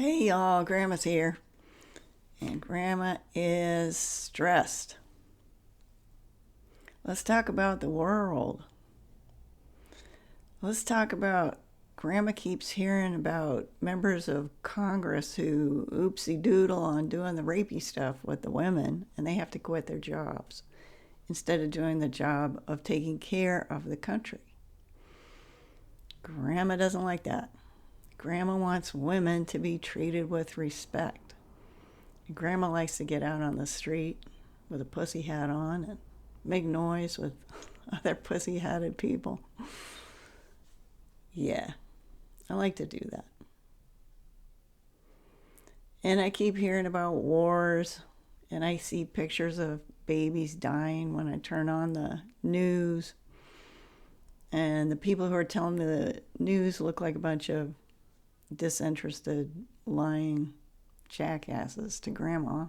Hey y'all, Grandma's here. And Grandma is stressed. Let's talk about the world. Let's talk about Grandma keeps hearing about members of Congress who oopsie doodle on doing the rapey stuff with the women and they have to quit their jobs instead of doing the job of taking care of the country. Grandma doesn't like that. Grandma wants women to be treated with respect. Grandma likes to get out on the street with a pussy hat on and make noise with other pussy-hatted people. Yeah, I like to do that. And I keep hearing about wars, and I see pictures of babies dying when I turn on the news. And the people who are telling me the news look like a bunch of disinterested, lying jackasses to Grandma.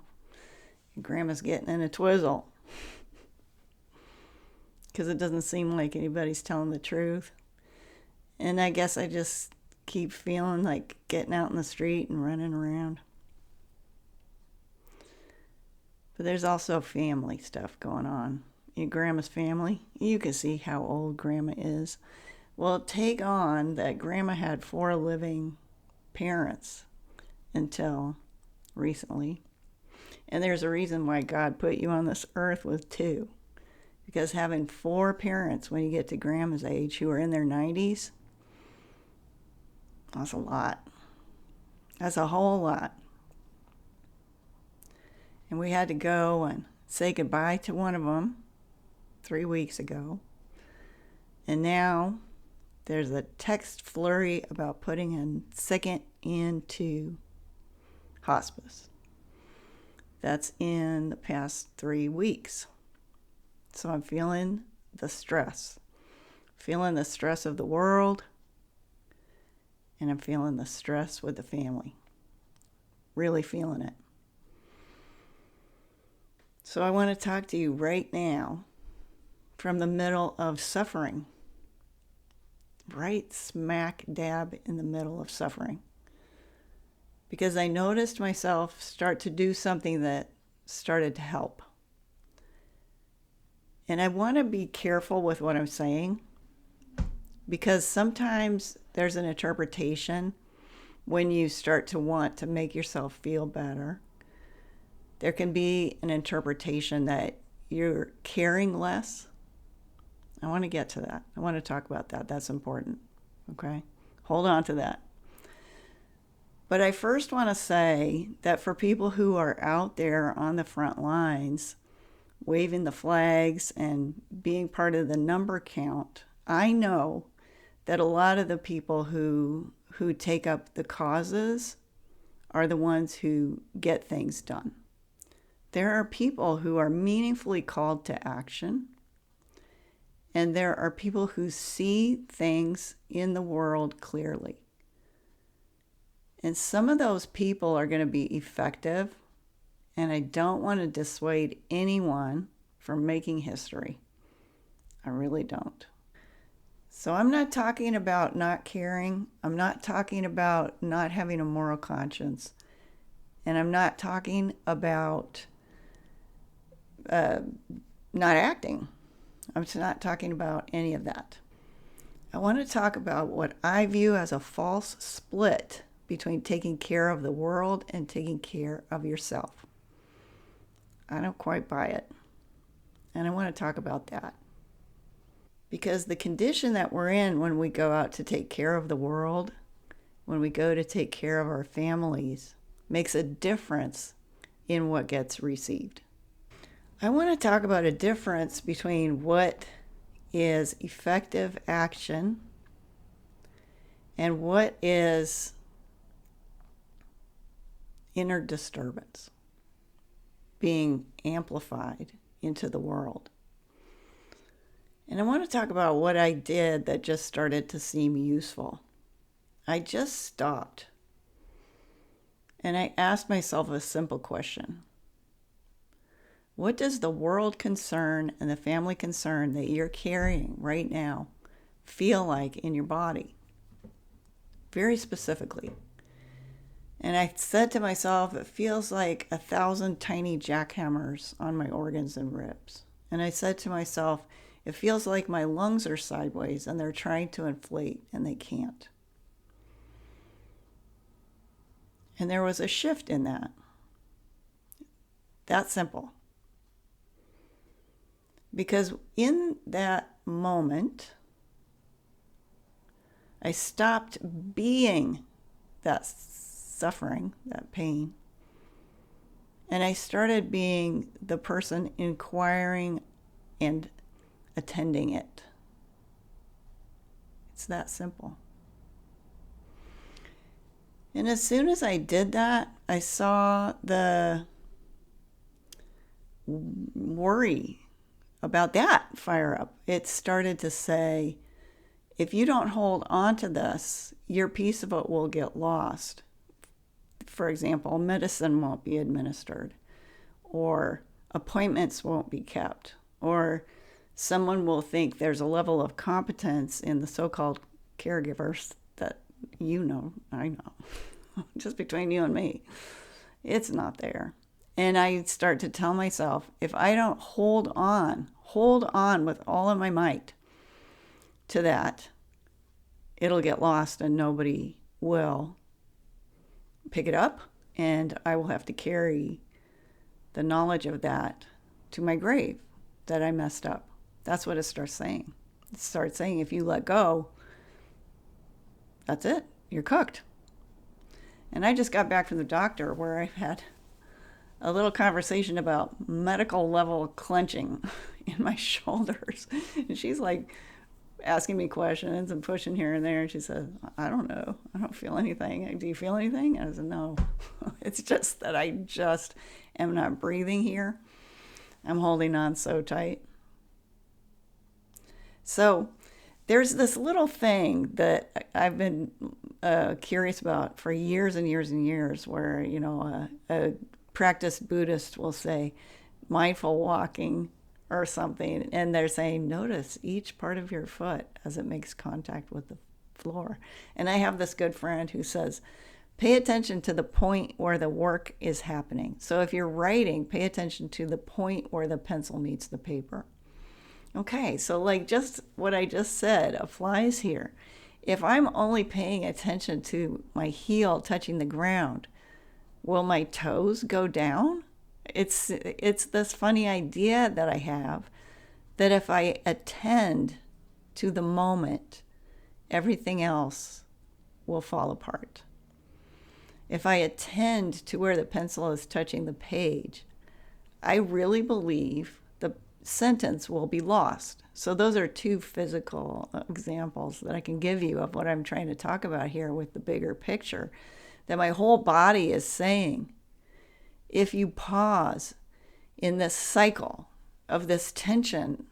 And Grandma's getting in a twizzle because it doesn't seem like anybody's telling the truth. And I guess I just keep feeling like getting out in the street and running around. But there's also family stuff going on. In Grandma's family, you can see how old Grandma is. Well, take on that Grandma had 4 living parents until recently. And there's a reason why God put you on this earth with 2. Because having 4 parents when you get to Grandma's age who are in their 90s, that's a lot. That's a whole lot. And we had to go and say goodbye to one of them 3 weeks ago. And now there's a text flurry about putting a second into hospice. That's in the past 3 weeks. So I'm feeling the stress. Feeling the stress of the world. And I'm feeling the stress with the family. Really feeling it. So I want to talk to you right now from the middle of suffering. Right smack dab in the middle of suffering. Because I noticed myself start to do something that started to help. And I want to be careful with what I'm saying, because sometimes there's an interpretation when you start to want to make yourself feel better. There can be an interpretation that you're caring less. I want to get to that. I want to talk about that. That's important. Okay? Hold on to that. But I first want to say that for people who are out there on the front lines, waving the flags and being part of the number count, I know that a lot of the people who take up the causes are the ones who get things done. There are people who are meaningfully called to action. And there are people who see things in the world clearly. And some of those people are going to be effective. And I don't want to dissuade anyone from making history. I really don't. So I'm not talking about not caring. I'm not talking about not having a moral conscience. And I'm not talking about not acting. I'm not talking about any of that. I want to talk about what I view as a false split between taking care of the world and taking care of yourself. I don't quite buy it. And I want to talk about that. Because the condition that we're in when we go out to take care of the world, when we go to take care of our families, makes a difference in what gets received. I want to talk about a difference between what is effective action and what is inner disturbance being amplified into the world. And I want to talk about what I did that just started to seem useful. I just stopped and I asked myself a simple question. What does the world concern and the family concern that you're carrying right now feel like in your body? Very specifically. And I said to myself, it feels like 1,000 tiny jackhammers on my organs and ribs. And I said to myself, it feels like my lungs are sideways and they're trying to inflate and they can't. And there was a shift in that. That simple. Because in that moment, I stopped being that suffering, that pain, and I started being the person inquiring and attending it. It's that simple. And as soon as I did that, I saw the worry about that fire up. It started to say, if you don't hold on to this, your piece of it will get lost. For example, medicine won't be administered, or appointments won't be kept, or someone will think there's a level of competence in the so-called caregivers that I know, just between you and me, it's not there. And I start to tell myself, if I don't hold on with all of my might to that, it'll get lost and nobody will pick it up, and I will have to carry the knowledge of that to my grave, that I messed up. That's what it starts saying. It starts saying, if you let go, that's it. You're cooked. And I just got back from the doctor where I've had a little conversation about medical level clenching in my shoulders. And she's like asking me questions and pushing here and there. And she said, I don't know. I don't feel anything. Do you feel anything? And I said, no. It's just that I just am not breathing here. I'm holding on so tight. So there's this little thing that I've been curious about for years and years and years, where, a practiced Buddhist will say mindful walking or something, and they're saying, notice each part of your foot as it makes contact with the floor. And I have this good friend who says, pay attention to the point where the work is happening. So if you're writing, pay attention to the point where the pencil meets the paper. Okay, so like just what I just said applies here. If I'm only paying attention to my heel touching the ground, will my toes go down? It's this funny idea that I have that if I attend to the moment, everything else will fall apart. If I attend to where the pencil is touching the page, I really believe the sentence will be lost. So those are two physical examples that I can give you of what I'm trying to talk about here with the bigger picture, that my whole body is saying, if you pause in this cycle of this tension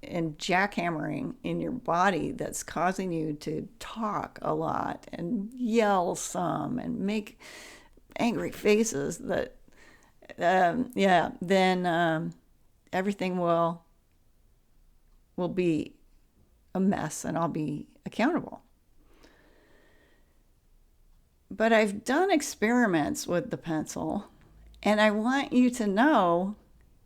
and jackhammering in your body that's causing you to talk a lot and yell some and make angry faces, that then everything will be a mess and I'll be accountable. But I've done experiments with the pencil, and I want you to know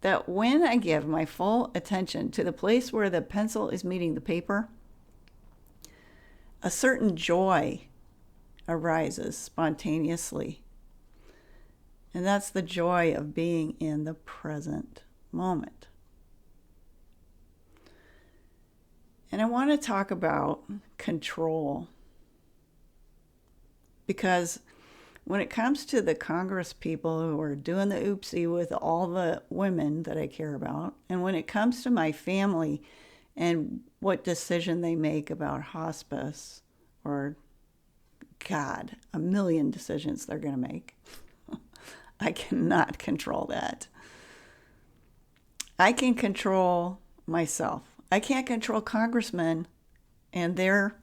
that when I give my full attention to the place where the pencil is meeting the paper, a certain joy arises spontaneously. And that's the joy of being in the present moment. And I want to talk about control. Because when it comes to the Congress people who are doing the oopsie with all the women that I care about, and when it comes to my family and what decision they make about hospice, or, God, a million decisions they're going to make, I cannot control that. I can control myself. I can't control congressmen and their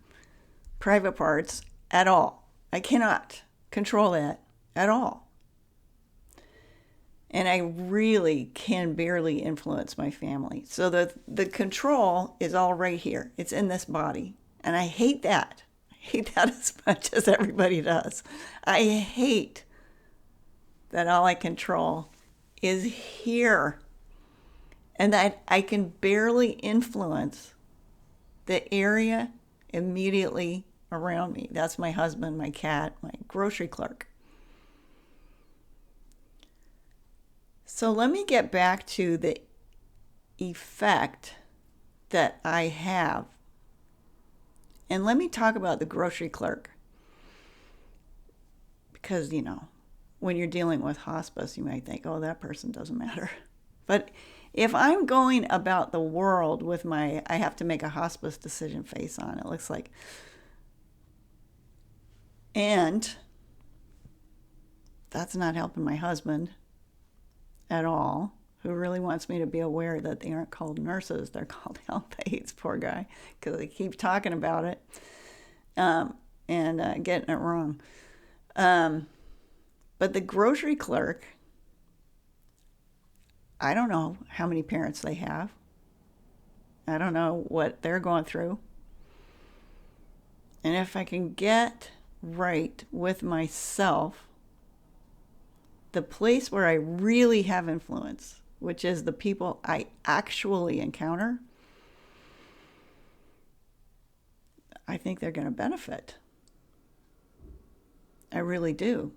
private parts at all. I cannot control that at all. And I really can barely influence my family. So the control is all right here. It's in this body. And I hate that. I hate that as much as everybody does. I hate that all I control is here and that I can barely influence the area immediately around me. That's my husband, my cat, my grocery clerk. So let me get back to the effect that I have. And let me talk about the grocery clerk. Because, when you're dealing with hospice, you might think, oh, that person doesn't matter. But if I'm going about the world with I have to make a hospice decision face on, it looks like, and that's not helping my husband at all, who really wants me to be aware that they aren't called nurses, they're called health aides, poor guy, because they keep talking about it and getting it wrong. But the grocery clerk, I don't know how many parents they have. I don't know what they're going through. And if I can get right with myself, the place where I really have influence, which is the people I actually encounter, I think they're going to benefit. I really do.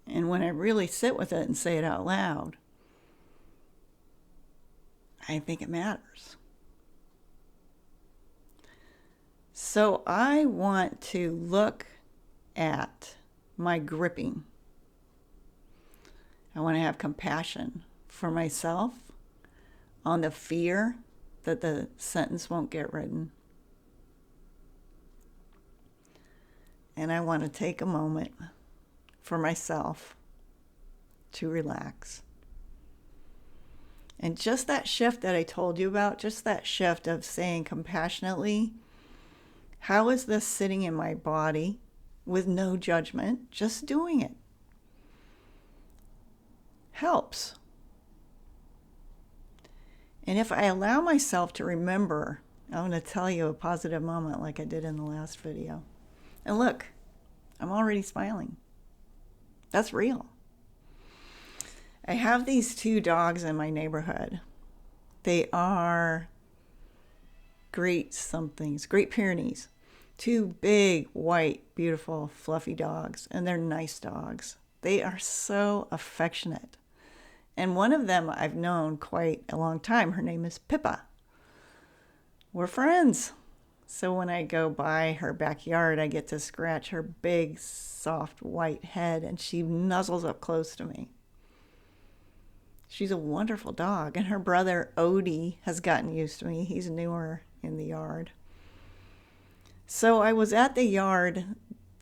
And when I really sit with it and say it out loud, I think it matters. So I want to look at my gripping. I want to have compassion for myself on the fear that the sentence won't get written. And I want to take a moment for myself to relax. And just that shift that I told you about, just that shift of saying compassionately, how is this sitting in my body with no judgment, just doing it, helps. And if I allow myself to remember, I'm going to tell you a positive moment like I did in the last video. And look, I'm already smiling. That's real. I have these 2 dogs in my neighborhood. They are Great Pyrenees. 2 big, white, beautiful, fluffy dogs. And they're nice dogs. They are so affectionate. And one of them I've known quite a long time. Her name is Pippa. We're friends. So when I go by her backyard, I get to scratch her big, soft, white head, and she nuzzles up close to me. She's a wonderful dog, and her brother Odie has gotten used to me. He's newer in the yard. So I was at the yard,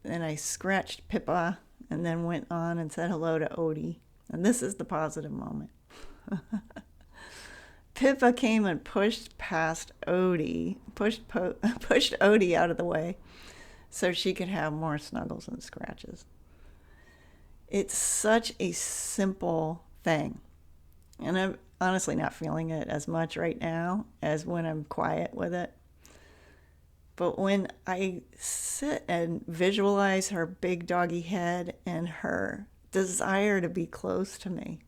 and I scratched Pippa, and then went on and said hello to Odie. And this is the positive moment. Pippa came and pushed past Odie, pushed Odie out of the way so she could have more snuggles and scratches. It's such a simple thing. And I'm honestly not feeling it as much right now as when I'm quiet with it. But when I sit and visualize her big doggy head and her desire to be close to me,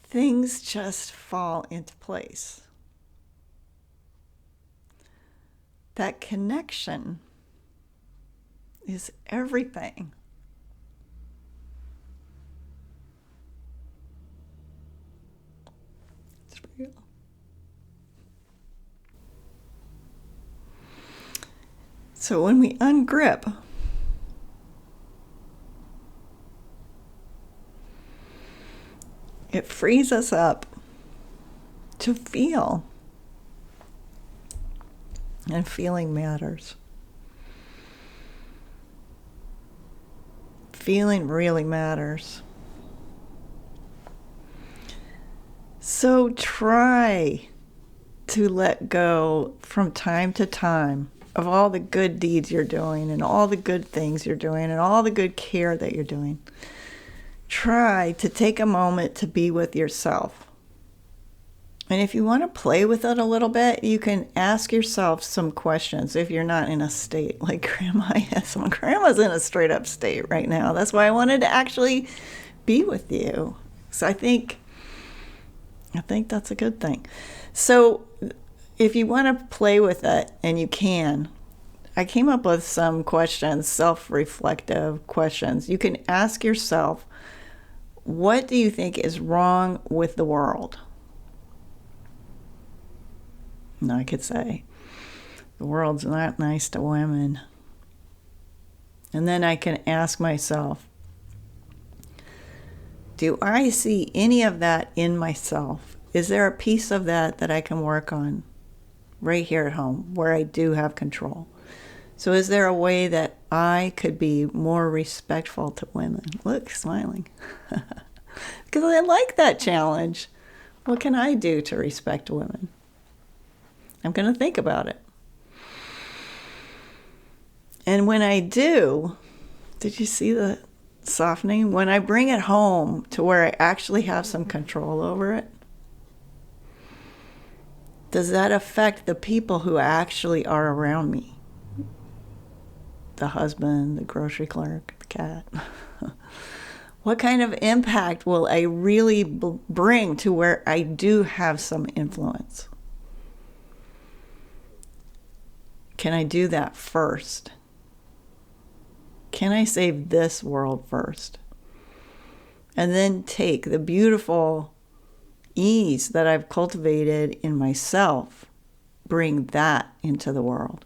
things just fall into place. That connection is everything. It's real. So when we ungrip, it frees us up to feel. And feeling matters. Feeling really matters. So try to let go from time to time of all the good deeds you're doing and all the good things you're doing and all the good care that you're doing. Try to take a moment to be with yourself. And if you want to play with it a little bit, you can ask yourself some questions if you're not in a state like Grandma is. Well, Grandma's in a straight up state right now. That's why I wanted to actually be with you. So I think that's a good thing. So if you want to play with it, and you can, I came up with some questions, self-reflective questions. You can ask yourself, what do you think is wrong with the world? And I could say, the world's not nice to women. And then I can ask myself, do I see any of that in myself? Is there a piece of that I can work on right here at home where I do have control? So is there a way that I could be more respectful to women? Look, smiling. Because I like that challenge. What can I do to respect women? I'm going to think about it. And when I do, did you see the softening? When I bring it home to where I actually have some control over it, does that affect the people who actually are around me? The husband, the grocery clerk, the cat. What kind of impact will I really bring to where I do have some influence? Can I do that first? Can I save this world first? And then take the beautiful ease that I've cultivated in myself, bring that into the world.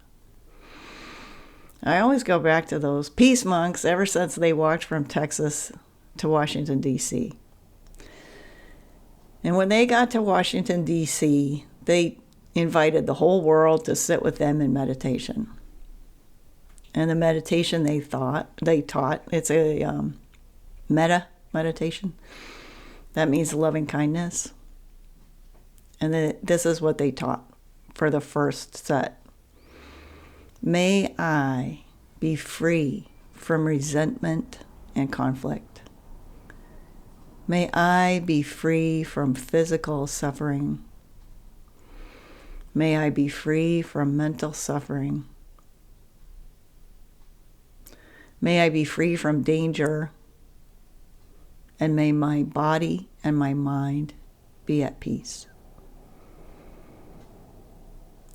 I always go back to those peace monks ever since they walked from Texas to Washington, D.C. And when they got to Washington, D.C., they invited the whole world to sit with them in meditation. And the meditation they taught, it's a metta meditation. That means loving kindness. And then this is what they taught for the first set. May I be free from resentment and conflict. May I be free from physical suffering. May I be free from mental suffering. May I be free from danger. And may my body and my mind be at peace.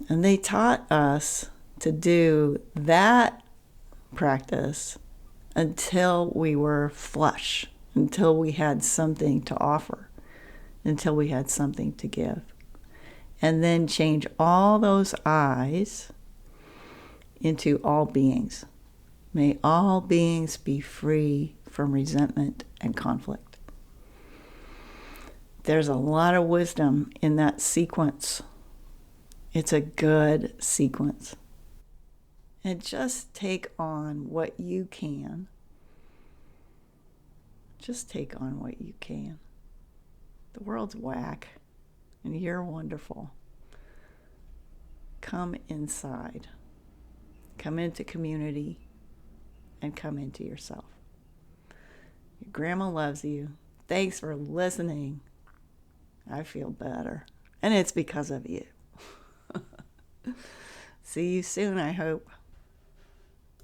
And they taught us to do that practice until we were flush, until we had something to offer, until we had something to give. And then change all those I's into all beings. May all beings be free from resentment and conflict. There's a lot of wisdom in that sequence. It's a good sequence. And just take on what you can. Just take on what you can. The world's whack, and you're wonderful. Come inside. Come into community, and come into yourself. Your grandma loves you. Thanks for listening. I feel better. And it's because of you. See you soon, I hope.